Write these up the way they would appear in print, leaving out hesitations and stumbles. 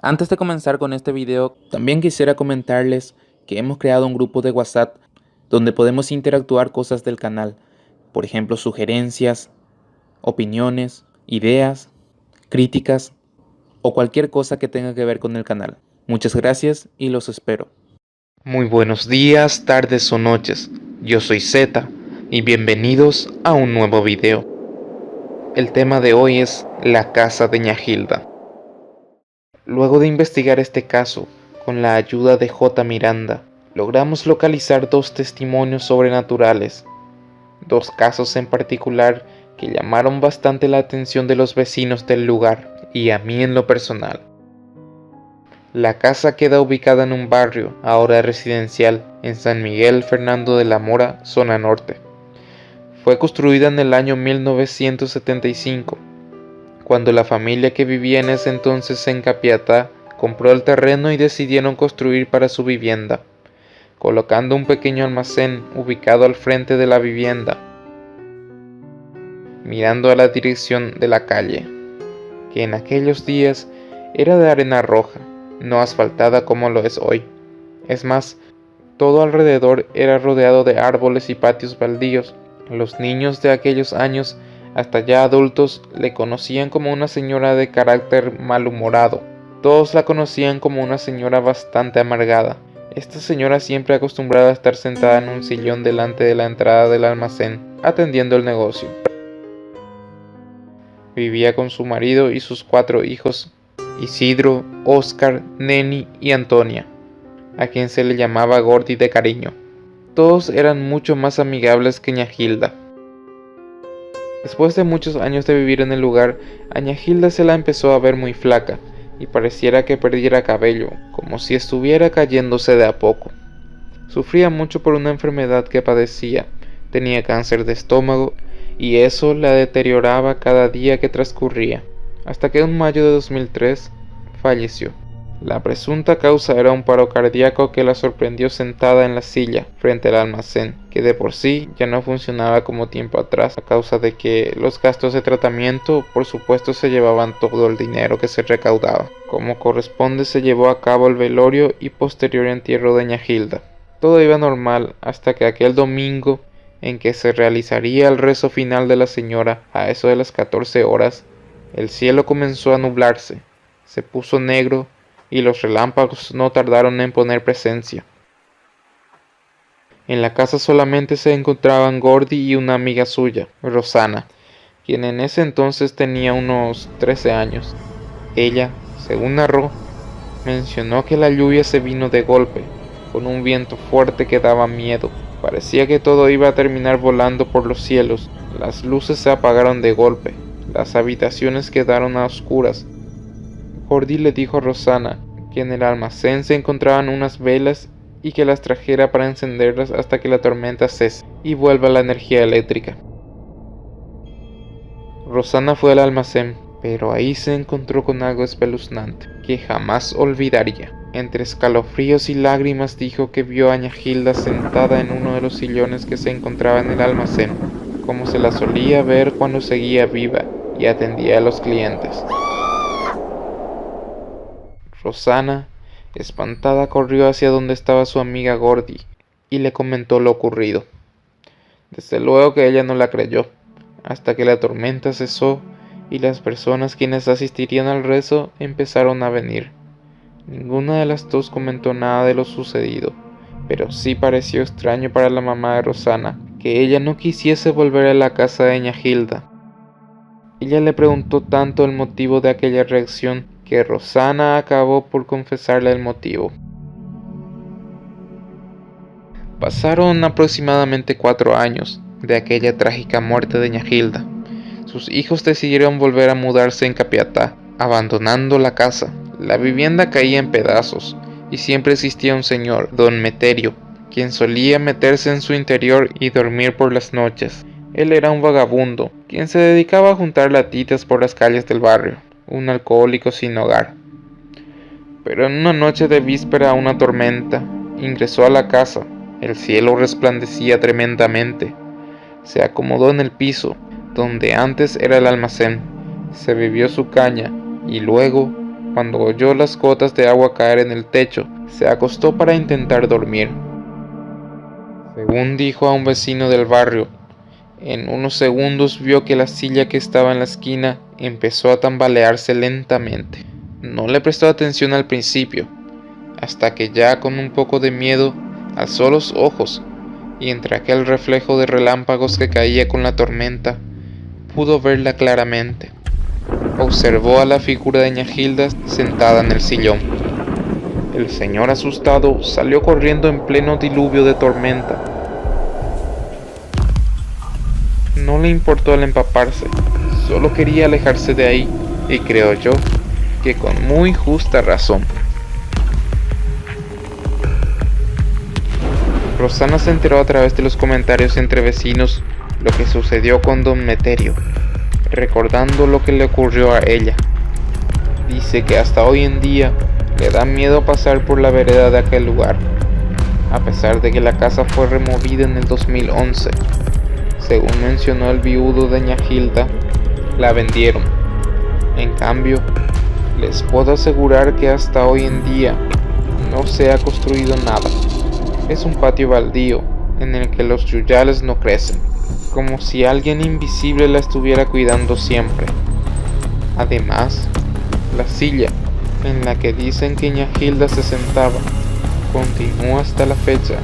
Antes de comenzar con este video, también quisiera comentarles que hemos creado un grupo de WhatsApp donde podemos interactuar cosas del canal, por ejemplo sugerencias, opiniones, ideas, críticas o cualquier cosa que tenga que ver con el canal. Muchas gracias y los espero. Muy buenos días, tardes o noches. Yo soy Zeta y bienvenidos a un nuevo video. El tema de hoy es la casa de Ñahilda. Luego de investigar este caso, con la ayuda de J. Miranda, logramos localizar dos testimonios sobrenaturales, dos casos en particular que llamaron bastante la atención de los vecinos del lugar y a mí en lo personal. La casa queda ubicada en un barrio, ahora residencial, en San Miguel Fernando de la Mora, zona norte. Fue construida en el año 1975, cuando la familia que vivía en ese entonces en Capiatá compró el terreno y decidieron construir para su vivienda, colocando un pequeño almacén ubicado al frente de la vivienda, mirando a la dirección de la calle, que en aquellos días era de arena roja, no asfaltada como lo es hoy. Es más, todo alrededor era rodeado de árboles y patios baldíos. Los niños de aquellos años, hasta ya adultos, le conocían como una señora de carácter malhumorado. Todos la conocían como una señora bastante amargada. Esta señora siempre acostumbrada a estar sentada en un sillón delante de la entrada del almacén, atendiendo el negocio. Vivía con su marido y sus 4 hijos, Isidro, Óscar, Neni y Antonia, a quien se le llamaba Gordi de cariño. Todos eran mucho más amigables que Ñahilda. Después de muchos años de vivir en el lugar, a Ñahilda se la empezó a ver muy flaca, y pareciera que perdiera cabello, como si estuviera cayéndose de a poco. Sufría mucho por una enfermedad que padecía, tenía cáncer de estómago, y eso la deterioraba cada día que transcurría, hasta que en mayo de 2003 falleció. La presunta causa era un paro cardíaco que la sorprendió sentada en la silla frente al almacén, que de por sí ya no funcionaba como tiempo atrás a causa de que los gastos de tratamiento por supuesto se llevaban todo el dinero que se recaudaba. Como corresponde, se llevó a cabo el velorio y posterior entierro de Ñahilda. Todo iba normal hasta que aquel domingo en que se realizaría el rezo final de la señora a eso de las 14 horas, el cielo comenzó a nublarse, se puso negro y los relámpagos no tardaron en poner presencia. En la casa solamente se encontraban Gordi y una amiga suya, Rosana, quien en ese entonces tenía unos 13 años. Ella, según narró, mencionó que la lluvia se vino de golpe, con un viento fuerte que daba miedo. Parecía que todo iba a terminar volando por los cielos. Las luces se apagaron de golpe, las habitaciones quedaron a oscuras. Gordi le dijo a Rosana que en el almacén se encontraban unas velas y que las trajera para encenderlas hasta que la tormenta cese y vuelva la energía eléctrica. Rosana fue al almacén, pero ahí se encontró con algo espeluznante que jamás olvidaría. Entre escalofríos y lágrimas dijo que vio a Ñahilda sentada en uno de los sillones que se encontraba en el almacén, como se la solía ver cuando seguía viva y atendía a los clientes. Rosana, espantada, corrió hacia donde estaba su amiga Gordi y le comentó lo ocurrido. Desde luego que ella no la creyó, hasta que la tormenta cesó y las personas quienes asistirían al rezo empezaron a venir. Ninguna de las dos comentó nada de lo sucedido, pero sí pareció extraño para la mamá de Rosana que ella no quisiese volver a la casa de Ñahilda. Ella le preguntó tanto el motivo de aquella reacción que Rosana acabó por confesarle el motivo. Pasaron aproximadamente 4 años de aquella trágica muerte de Ñahilda. Sus hijos decidieron volver a mudarse en Capiatá, abandonando la casa. La vivienda caía en pedazos y siempre existía un señor, don Meterio, quien solía meterse en su interior y dormir por las noches. Él era un vagabundo, quien se dedicaba a juntar latitas por las calles del barrio, un alcohólico sin hogar. Pero en una noche de víspera a una tormenta, ingresó a la casa. El cielo resplandecía tremendamente. Se acomodó en el piso, donde antes era el almacén. Se bebió su caña y luego Cuando oyó las gotas de agua caer en el techo, se acostó para intentar dormir. Según dijo a un vecino del barrio, en unos segundos vio que la silla que estaba en la esquina empezó a tambalearse lentamente. No le prestó atención al principio, hasta que ya con un poco de miedo alzó los ojos y entre aquel reflejo de relámpagos que caía con la tormenta, pudo verla claramente. Observó a la figura de Ñahilda sentada en el sillón. El señor asustado salió corriendo en pleno diluvio de tormenta. No le importó el empaparse, solo quería alejarse de ahí, y creo yo que con muy justa razón. Rosana se enteró a través de los comentarios entre vecinos lo que sucedió con don Meterio, recordando lo que le ocurrió a ella. Dice que hasta hoy en día le da miedo pasar por la vereda de aquel lugar, a pesar de que la casa fue removida en el 2011. Según mencionó el viudo de Ñahilda, la vendieron. En cambio, les puedo asegurar que hasta hoy en día no se ha construido nada. Es un patio baldío en el que los yuyales no crecen, como si alguien invisible la estuviera cuidando siempre. Además, la silla en la que dicen que Ñahilda se sentaba continúa hasta la fecha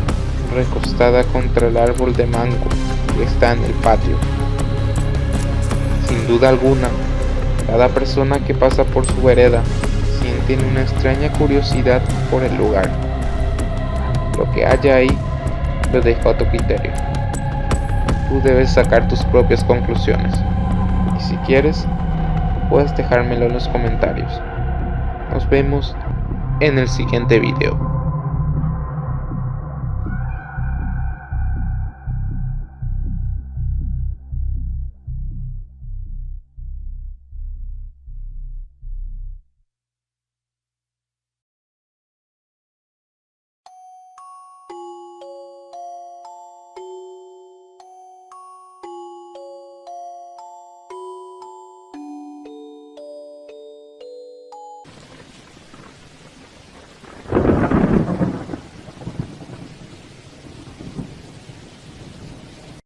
recostada contra el árbol de mango que está en el patio. Sin duda alguna, cada persona que pasa por su vereda siente una extraña curiosidad por el lugar. Lo que haya ahí lo dejo a tu criterio. Tú debes sacar tus propias conclusiones. Y si quieres, puedes dejármelo en los comentarios. Nos vemos en el siguiente video.